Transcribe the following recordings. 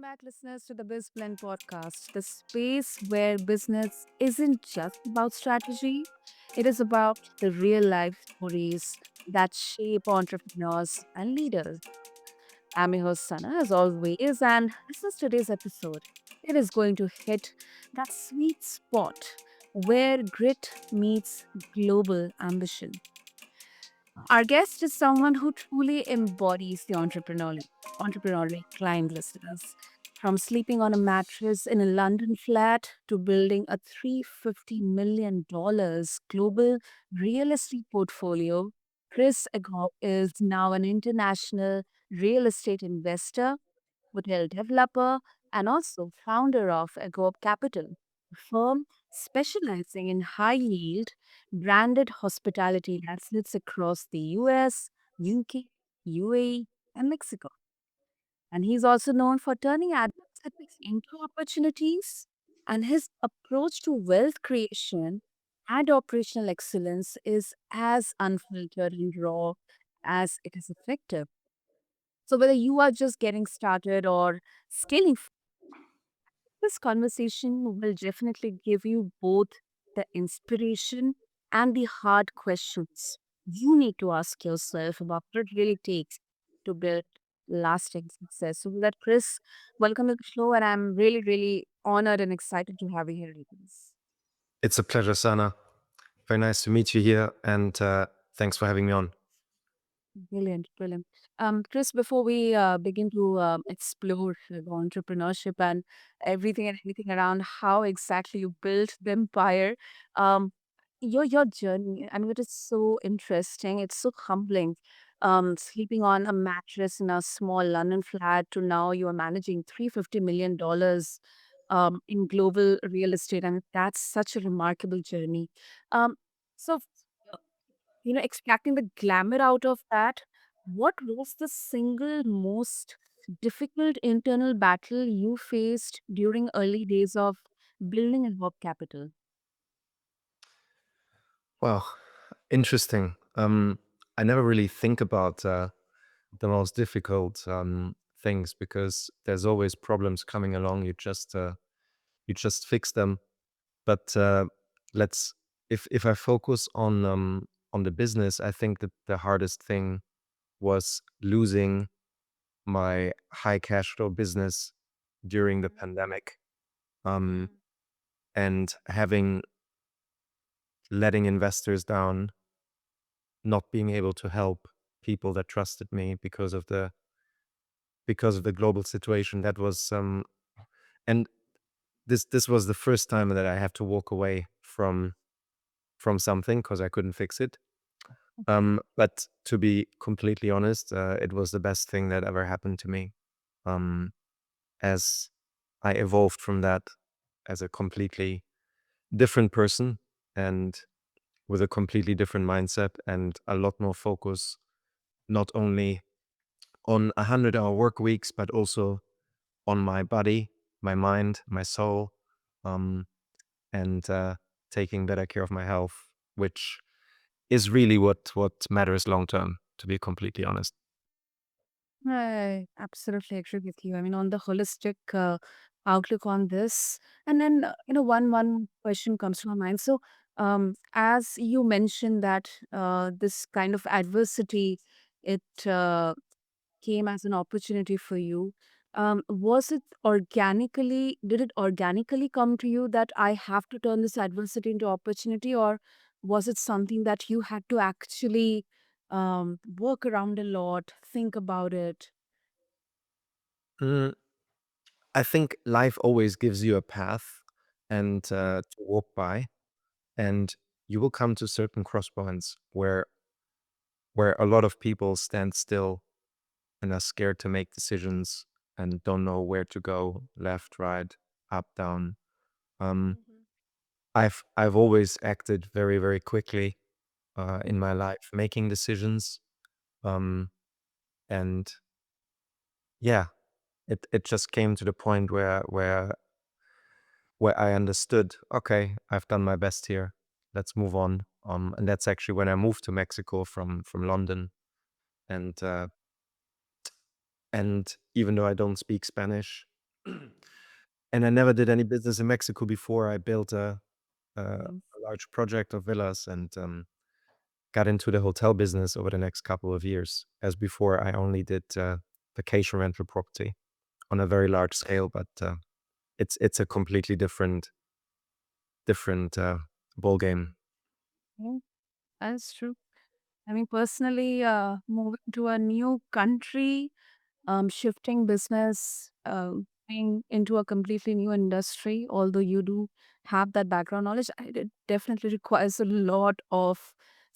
back, listeners, to the BizBlend podcast, the space where business isn't just about strategy, it is about the real life stories that shape entrepreneurs and leaders. I'm your host, Sana, as always, and this is today's episode. It is going to hit that sweet spot where grit meets global ambition. Our guest is someone who truly embodies the entrepreneurial climb, listeners. From sleeping on a mattress in a London flat to building a $350 million global real estate portfolio, Chris Agohp is now an international real estate investor, hotel developer, and also founder of Agohp Capital, a firm specializing in high yield branded hospitality assets across the US, UK, UAE, and Mexico. And he's also known for turning adversity into opportunities. And his approach to wealth creation and operational excellence is as unfiltered and raw as it is effective. So, whether you are just getting started or scaling, this conversation will definitely give you both the inspiration and the hard questions you need to ask yourself about what it really takes to build lasting success. So, with that, Chris, welcome to the show, and I'm really, really honored and excited to have you here with us. It's a pleasure, Sana. Very nice to meet you here, and thanks for having me on. Brilliant, brilliant. Chris, before we begin to explore entrepreneurship and everything and anything around how exactly you built the empire, um, your journey, I mean, it is so interesting. It's so humbling. Sleeping on a mattress in a small London flat to now you are managing $350 million in global real estate. I mean, that's such a remarkable journey. Um, so extracting the glamour out of that, what was the single most difficult internal battle you faced during early days of building a work capital? Well, interesting. I never really think about the most difficult things because there's always problems coming along. You just fix them. But let's if I focus on the business, I think that the hardest thing was losing my high cash flow business during the pandemic. Um, Mm, and letting investors down, not being able to help people that trusted me because of the global situation. That was and this was the first time that I have to walk away from something because I couldn't fix it. okay. But to be completely honest, it was the best thing that ever happened to me. Um, as I evolved from that as a completely different person and with a completely different mindset and a lot more focus, not only on 100-hour work weeks, but also on my body, my mind, my soul, um, and taking better care of my health, which is really what matters long term, to be completely honest. I absolutely agree with you. I mean, on the holistic outlook on this, and then one question comes to my mind. So, as you mentioned that this kind of adversity, it came as an opportunity for you. Did it organically come to you that I have to turn this adversity into opportunity, or was it something that you had to actually work around a lot, think about it? Mm, I think life always gives you a path and to walk by, and you will come to certain crosspoints where a lot of people stand still and are scared to make decisions and don't know where to go, left, right, up, down. Um, Mhm. I've always acted very, very quickly in my life, making decisions. Um, and yeah, it just came to the point where I understood, okay, I've done my best here. Let's move on. And that's actually when I moved to Mexico from London. And even though I don't speak Spanish, And I never did any business in Mexico before. I built Mm. a large project of villas and got into the hotel business over the next couple of years. As before, I only did vacation rental property on a very large scale, but it's a completely different ball game. Yeah, that's true. I mean, personally, moving to a new country, shifting business, going into a completely new industry, although you do have that background knowledge, it definitely requires a lot of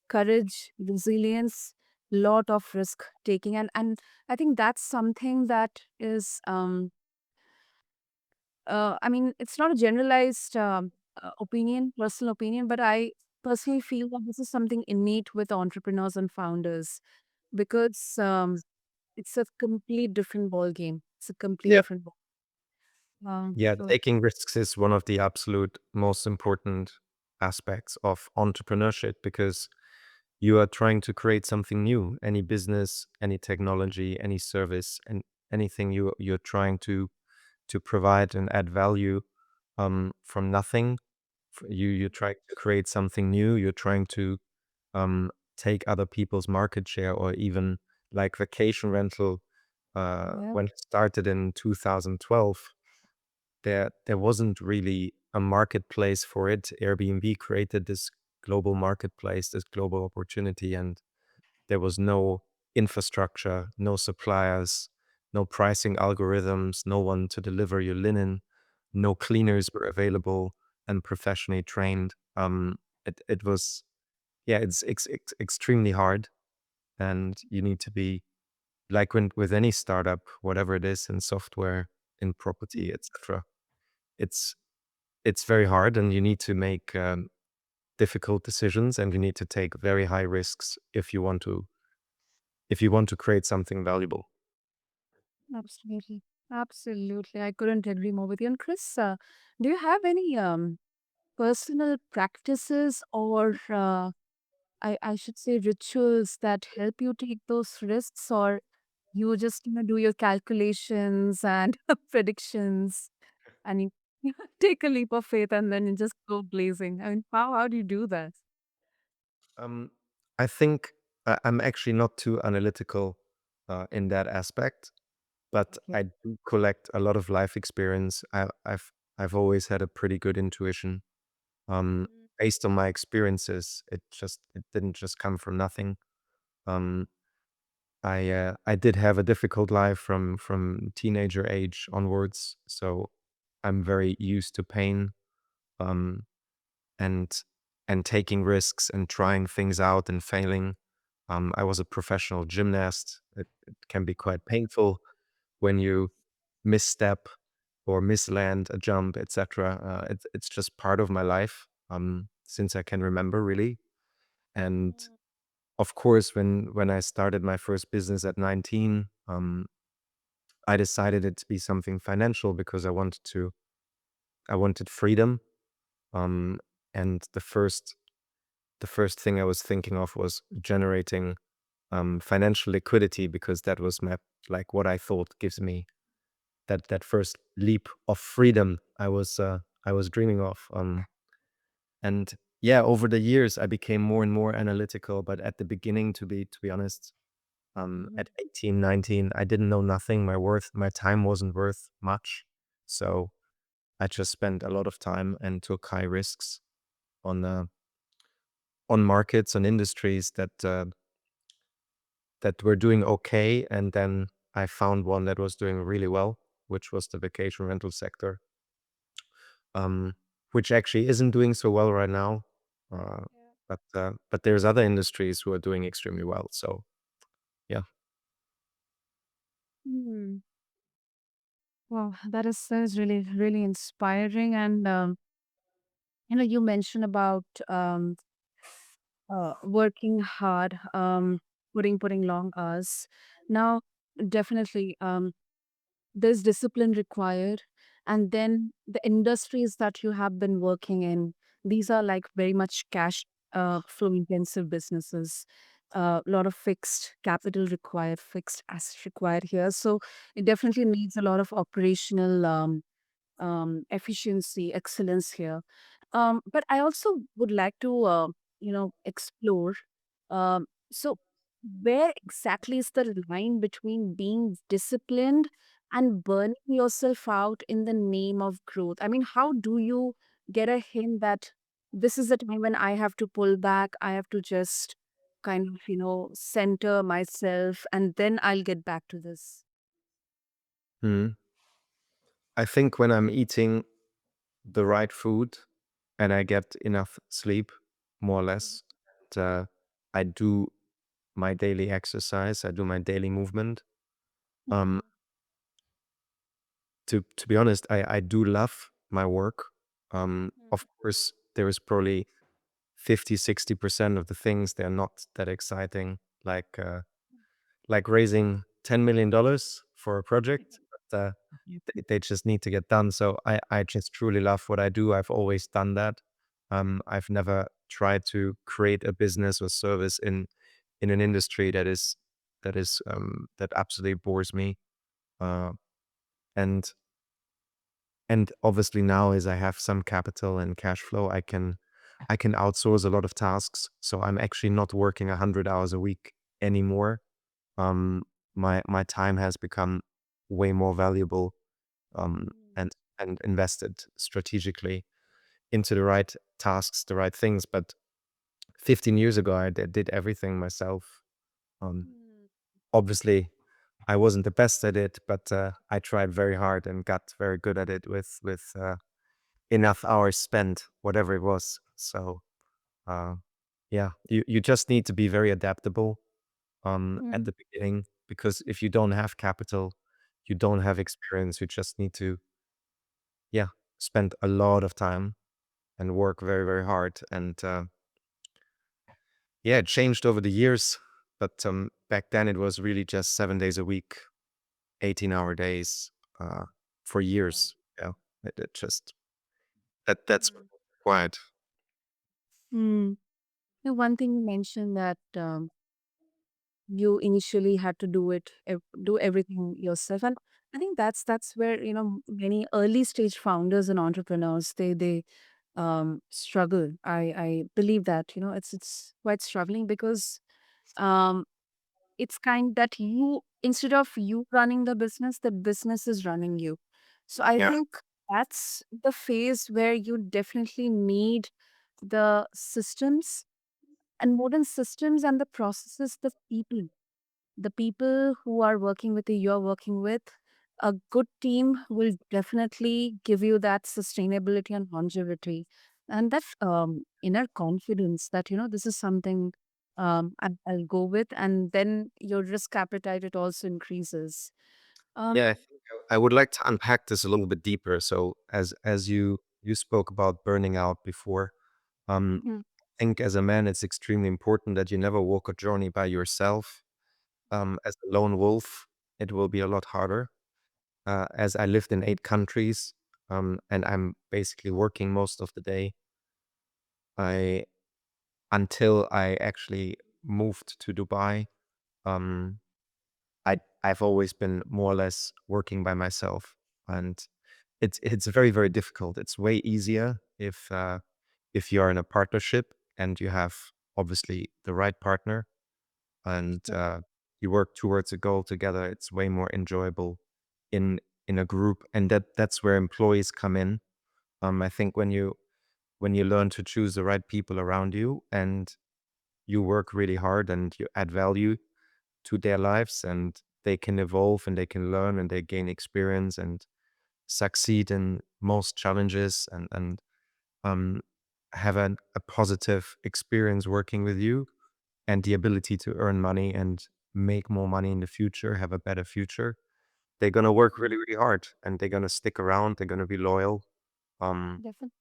courage, resilience, lot of risk taking. And I think that's something that is, I mean, it's not a generalized opinion, personal opinion, but I personally feel that this is something innate with entrepreneurs and founders because it's a complete different ball game. It's a complete Yeah. different ball. Yeah, So taking risks is one of the absolute most important aspects of entrepreneurship because you are trying to create something new. Any business, any technology, any service, and anything you're trying to provide and add value from nothing. You're trying to create something new. You're trying to take other people's market share, or even like vacation rental. yeah, When it started in 2012, there wasn't really a marketplace for it. Airbnb created this global marketplace, this global opportunity, and there was no infrastructure, no suppliers, no pricing algorithms, no one to deliver your linen, no cleaners were available and professionally trained. It was, yeah, it's extremely hard, and you need to be like with any startup, whatever it is in software, in property, etc. It's it's very hard, and you need to make difficult decisions, and you need to take very high risks if you want to create something valuable. absolutely. Absolutely. I couldn't agree more with you. And Chris, do you have any personal practices or I should say rituals that help you take those risks, or you just do your calculations and predictions and you take a leap of faith and then you just go blazing? I mean, how do you do that? Um, I think I'm actually not too analytical in that aspect, but Okay. I do collect a lot of life experience. I've always had a pretty good intuition. Based on my experiences, it didn't just come from nothing. Um, I did have a difficult life from teenager age onwards, so I'm very used to pain. Um, and taking risks and trying things out and failing. I was a professional gymnast. It can be quite painful when you misstep or misland a jump, etc. It's just part of my life since I can remember, really. And of course, when I started my first business at 19, I decided it to be something financial because I wanted freedom. Um, and the first thing I was thinking of was generating financial liquidity because that was my like what I thought gives me that first leap of freedom I was dreaming of. And yeah, over the years I became more and more analytical. But at the beginning, to be honest, at 18, 19, I didn't know nothing. My time wasn't worth much, so I just spent a lot of time and took high risks on markets, on industries that were doing okay, and then I found one that was doing really well, which was the vacation rental sector, um, which actually isn't doing so well right now. Uh, but there's other industries who are doing extremely well. So yeah. Hmm. Wow, that is really really inspiring. And you mentioned about working hard, putting long hours. Now, definitely, there's discipline required, and then the industries that you have been working in, these are like very much cash flow intensive businesses. a lot of fixed capital required, fixed assets required here. So it definitely needs a lot of operational efficiency, excellence here. But I also would like to, explore. So, where exactly is the line between being disciplined and burning yourself out in the name of growth? I mean, how do you get a hint that this is the time when I have to pull back? I have to just kind of, center myself, and then I'll get back to this. Mhm. I think when I'm eating the right food and I get enough sleep, more or less, and, I do my daily exercise, I do my daily movement. Um, to be honest, I do love my work. Of course, there is probably 50-60% of the things they're not that exciting, like raising $10 million for a project, but, they just need to get done. So I just truly love what I do. I've always done that. I've never tried to create a business or service in an industry that absolutely bores me. Uh, and and obviously now as I have some capital and cash flow, I can outsource a lot of tasks. So I'm actually not working 100 hours a week anymore. Um, my time has become way more valuable, and invested strategically into the right tasks, the right things. But 15 years ago, I did everything myself. Um, Obviously, I wasn't the best at it, but I tried very hard and got very good at it with enough hours spent, whatever it was. So uh, yeah, you just need to be very adaptable at Mm. the beginning, because if you don't have capital, you don't have experience, you just need to, yeah, spend a lot of time and work very, very hard. And yeah, it changed over the years, but back then it was really just 7 days a week, 18-hour days uh, for years. Yeah, it just that's Mm. required. Mm. One thing you mentioned that you initially had to do everything yourself, and I think that's where many early stage founders and entrepreneurs they struggle. I believe that it's quite struggling because um it's kind that you, instead of you running the business is running you. So I Yeah, think that's the phase where you definitely need the systems, and more than systems and the processes, the people who are working with you, you're working with. A good team will definitely give you that sustainability and longevity, and that inner confidence that this is something I'll go with, and then your risk appetite, it also increases. um yeah. I think I would like to unpack this a little bit deeper. So as you spoke about burning out before, Mhm. I think as a man, it's extremely important that you never walk a journey by yourself. As a lone wolf, it will be a lot harder. As I lived in 8 countries, and I'm basically working most of the day, I until I actually moved to Dubai, um, I've always been more or less working by myself, and it's very, very difficult. It's way easier if you're in a partnership and you have obviously the right partner, and you work towards a goal together. It's way more enjoyable in in a group, and that's where employees come in. I think when you learn to choose the right people around you, and you work really hard and you add value to their lives, and they can evolve and they can learn and they gain experience and succeed in most challenges, and um, have a positive experience working with you, and the ability to earn money and make more money in the future, have a better future. They're gonna work really, really hard, and they're gonna stick around. They're gonna be loyal. Um, Definitely.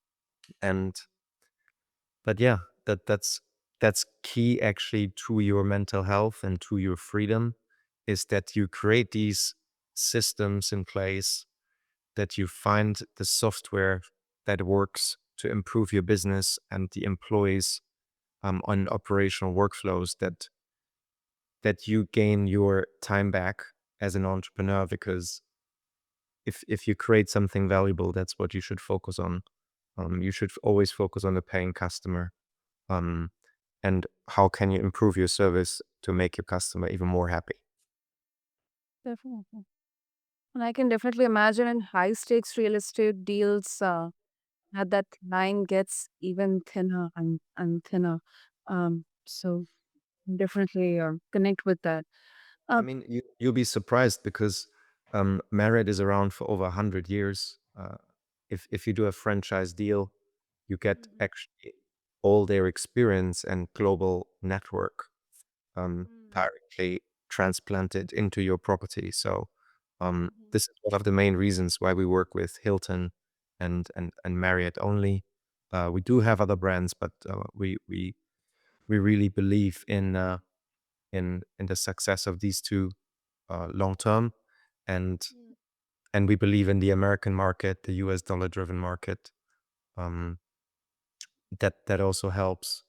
and but yeah, that's key actually to your mental health and to your freedom, is that you create these systems in place, that you find the software that works to improve your business and the employees on operational workflows that that you gain your time back as an entrepreneur, because if you create something valuable, that's what you should focus on. You should always focus on the paying customer. Um, and how can you improve your service to make your customer even more happy? Definitely. And I can definitely imagine in high stakes real estate deals, that line gets even thinner and thinner. So definitely connect with that. I Uh, mean, you'll be surprised because Marriott is around for over 100 years. If you do a franchise deal, you get Mhm. actually all their experience and global network Mm. directly transplanted into your property. So Mhm. this is one of the main reasons why we work with Hilton and Marriott only. We do have other brands, but we really believe in the success of these two long term, and Mm. and we believe in the American market, the US dollar driven market. Um, that also helps.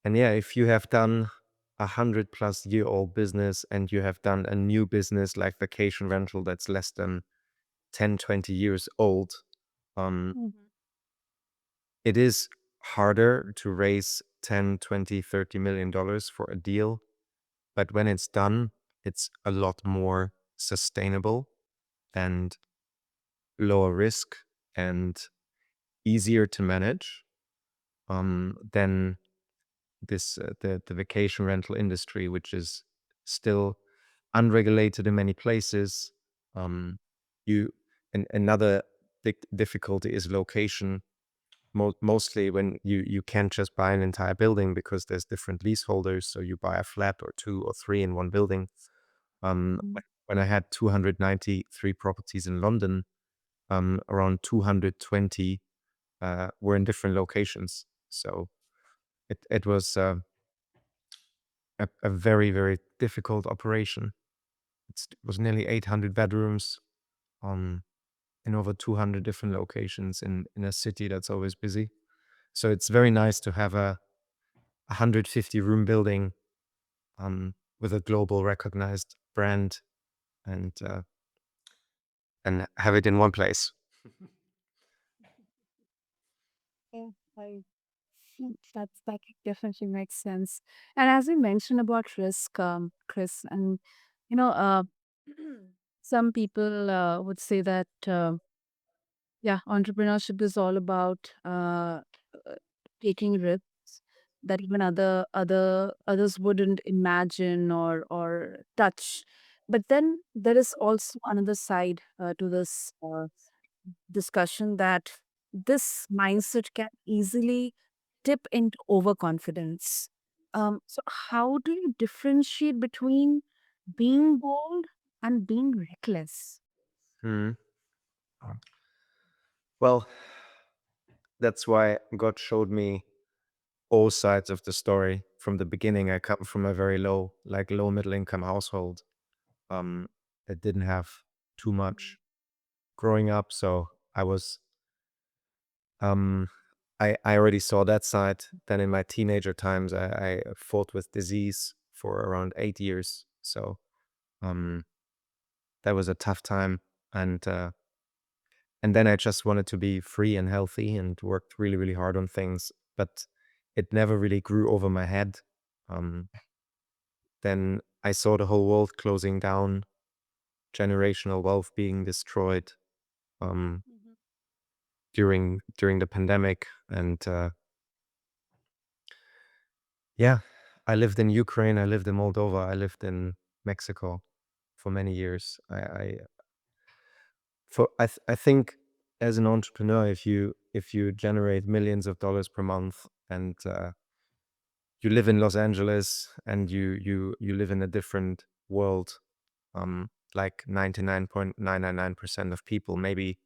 And yeah, if you have done 100-plus-year-old business and you have done a new business like vacation rental that's less than 10, 20 years old, um, Mhm. it is harder to raise 10, 20, $30 million for a deal. But when it's done, it's a lot more sustainable and lower risk and easier to manage than the vacation rental industry, which is still unregulated in many places. Um, you and another big difficulty is location. Mostly when you can't just buy an entire building because there's different leaseholders, so you buy a flat or two or three in one building. Mhm. When I had 293 properties in London, around 220 were in different locations. So it was a very, very difficult operation. It was nearly 800 bedrooms in over 200 different locations in a city that's always busy. So it's very nice to have a 150 room building with a global recognized brand and have it in one place. Yeah, that definitely makes sense. And as you mentioned about risk, Chris, and you know, some people would say that yeah, entrepreneurship is all about taking risks that even others wouldn't imagine or touch. But then there is also another side to this discussion, that this mindset can easily tip into overconfidence. So, how do you differentiate between being bold and being reckless? Hmm. Well, that's why God showed me all sides of the story from the beginning. I come from a very low middle income household that didn't have too much growing up. So I was um I already saw that side. Then in my teenager times, I fought with disease for around 8 years. So um that was a tough time, and then I just wanted to be free and healthy and worked really, really hard on things, but it never really grew over my head. Um, then I saw the whole world closing down, generational wealth being destroyed um, Mhm. during the pandemic, and yeah, I lived in Ukraine, I lived in Moldova, I lived in Mexico for many years. I think as an entrepreneur, if you generate millions of dollars per month and you live in Los Angeles and you live in a different world, like 99.999% of people, maybe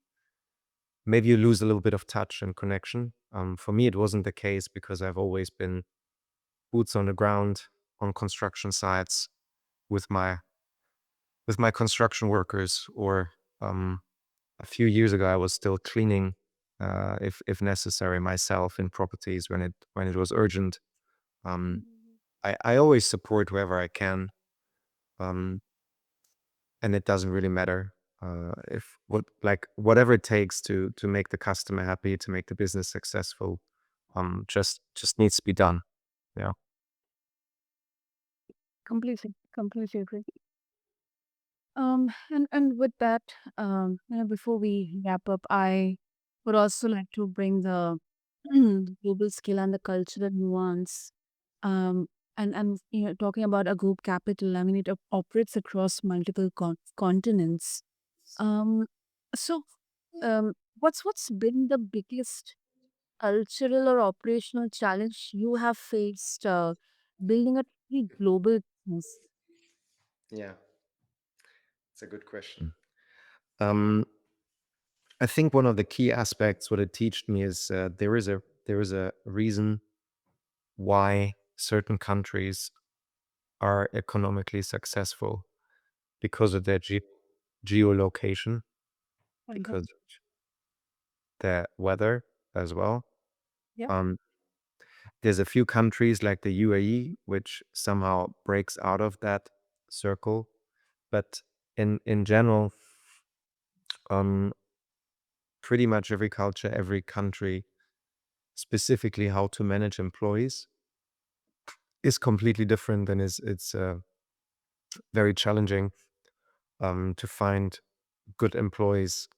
you lose a little bit of touch and connection. For me, it wasn't the case because I've always been boots on the ground on construction sites with my construction workers, or a few years ago, I was still cleaning, if necessary, myself in properties when it was urgent. Um, I always support whoever I can. Um, and it doesn't really matter if what like whatever it takes to make the customer happy, to make the business successful, just needs to be done. Yeah. Completely, completely agree. And with that, before we wrap up, I would also like to bring the global scale and the cultural nuance. Um, and talking about Agohp Capital, I mean, it operates across multiple continents. Um, so, what's been the biggest cultural or operational challenge you have faced building a truly global business? Yeah, it's a good question. Um, I think one of the key aspects what it taught me is there is a reason why certain countries are economically successful because of their geolocation, Okay. because of their weather as well. Yeah. Um, there's a few countries like the UAE which somehow breaks out of that circle, but in general, um, pretty much every culture, every country, specifically how to manage employees, is completely different, and is it's very challenging to find good employees.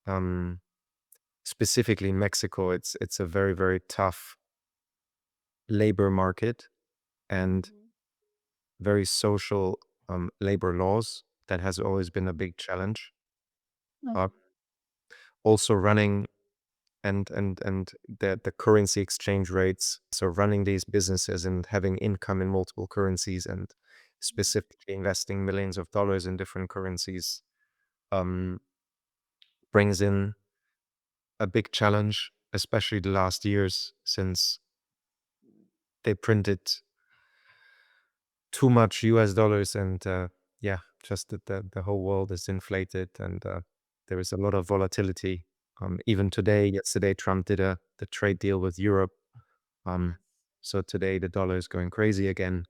Um, Specifically in Mexico, it's a very very tough labor market and Mhm. very social labor laws. That has always been a big challenge. Uh, Also running and the currency exchange rates. So running these businesses and having income in multiple currencies and specifically investing millions of dollars in different currencies um, brings in a big challenge, especially the last years since they printed too much US dollars and yeah, just that the whole world is inflated and there is a lot of volatility. Even today, yesterday, Trump did the trade deal with Europe. Um, so today the dollar is going crazy again,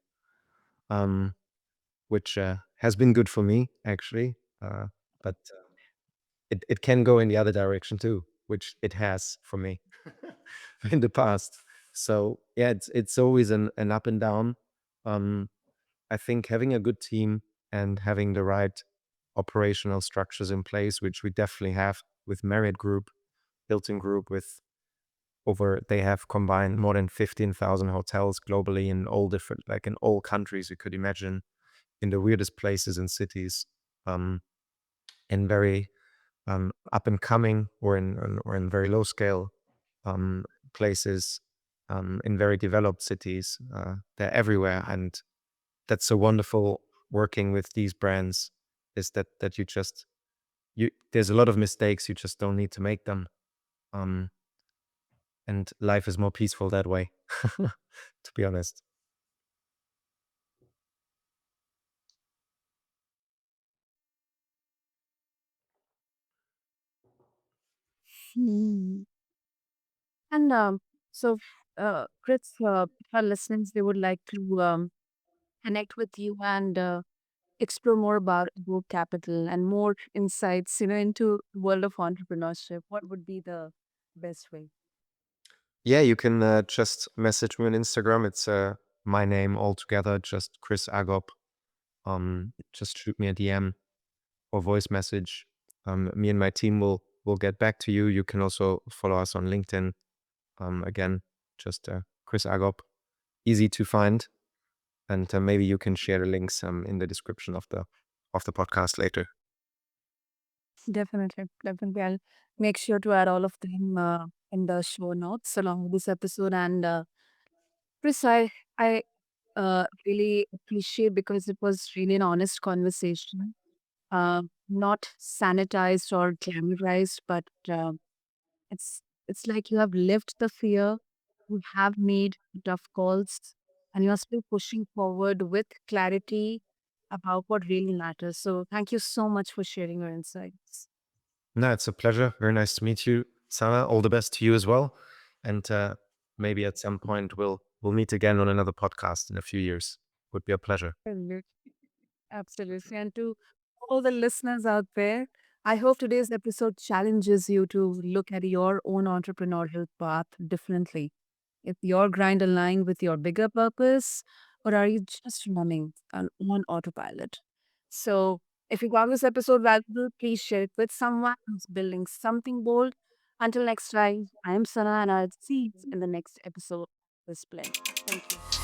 um, which has been good for me actually. But it can go in the other direction too, which it has for me in the past. So yeah, it's always an up and down. Um, I think having a good team and having the right operational structures in place, which we definitely have with Marriott Group, Hilton Group, with over they have combined more than 15,000 hotels globally in all different, like in all countries you could imagine, in the weirdest places and cities, um, in very up and coming or in very low scale um, places, in very developed cities. They're everywhere, and that's so wonderful working with these brands is that you there's a lot of mistakes, you just don't need to make them. Um, and life is more peaceful that way, to be honest. Hmm. And so, Chris, if our listeners, they would like to connect with you and explore more about Agohp Capital and more insights, into the world of entrepreneurship. What would be the best way? Yeah, you can just message me on Instagram. It's my name all together, just Chris Agop. Just shoot me a DM or voice message. Me and my team will get back to you. You can also follow us on LinkedIn. Again, just Chris Agop, easy to find, and maybe you can share the links in the description of the podcast later. Definitely, definitely. I'll make sure to add all of them in the show notes along with this episode. And Chris, I really appreciate because it was really an honest conversation, not sanitized or glamorized, but it's like you have lived the fear, you have made tough calls, and you're still pushing forward with clarity about what really matters. So thank you so much for sharing your insights. No, it's a pleasure. Very nice to meet you, Sana. All the best to you as well. And maybe at some point we'll meet again on another podcast in a few years. Would be a pleasure. Absolutely. Absolutely. And to all the listeners out there, I hope today's episode challenges you to look at your own entrepreneurial path differently. Is your grind aligned with your bigger purpose, or are you just running on autopilot? So, if you found this episode valuable, please share it with someone who's building something bold. Until next time, I am Sana, and I'll see you in the next episode of this blend. Thank you.